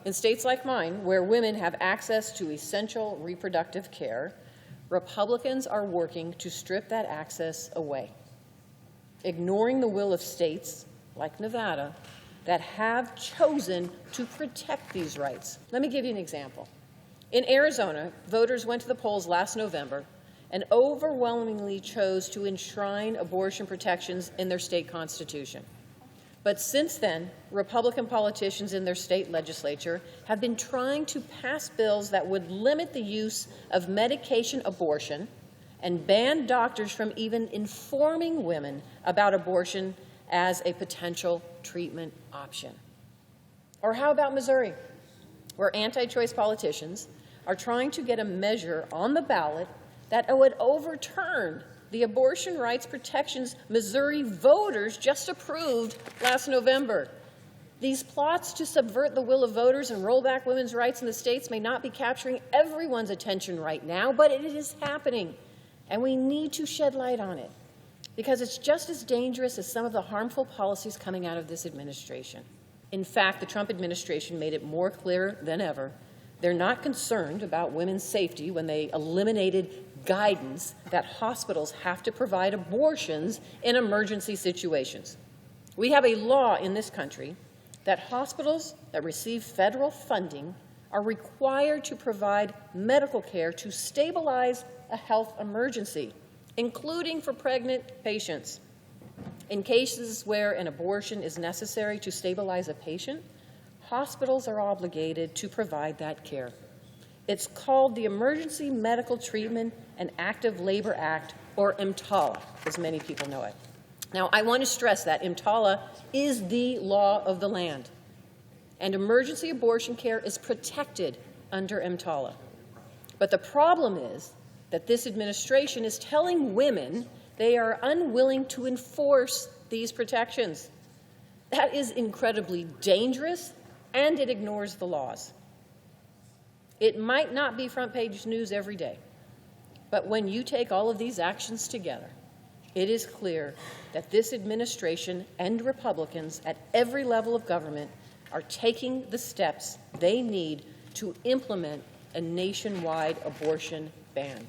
in states like mine, where women have access to essential reproductive care, Republicans are working to strip that access away, ignoring the will of states like Nevada that have chosen to protect these rights. Let me give you an example. In Arizona, voters went to the polls last November and overwhelmingly chose to enshrine abortion protections in their state constitution. But since then, Republican politicians in their state legislature have been trying to pass bills that would limit the use of medication abortion and ban doctors from even informing women about abortion as a potential treatment option. Or how about Missouri, where anti-choice politicians are trying to get a measure on the ballot that would overturn the abortion rights protections Missouri voters just approved last November. These plots to subvert the will of voters and roll back women's rights in the states may not be capturing everyone's attention right now, but it is happening, and we need to shed light on it, because it's just as dangerous as some of the harmful policies coming out of this administration. In fact, the Trump administration made it more clear than ever they're not concerned about women's safety when they eliminated guidance that hospitals have to provide abortions in emergency situations. We have a law in this country that hospitals that receive federal funding are required to provide medical care to stabilize a health emergency, including for pregnant patients. In cases where an abortion is necessary to stabilize a patient, hospitals are obligated to provide that care. It's called the Emergency Medical Treatment and Active Labor Act, or EMTALA, as many people know it. Now, I want to stress that EMTALA is the law of the land, and emergency abortion care is protected under EMTALA. But the problem is that this administration is telling women they are unwilling to enforce these protections. That is incredibly dangerous, and it ignores the laws. It might not be front-page news every day, but when you take all of these actions together, it is clear that this administration and Republicans at every level of government are taking the steps they need to implement a nationwide abortion ban.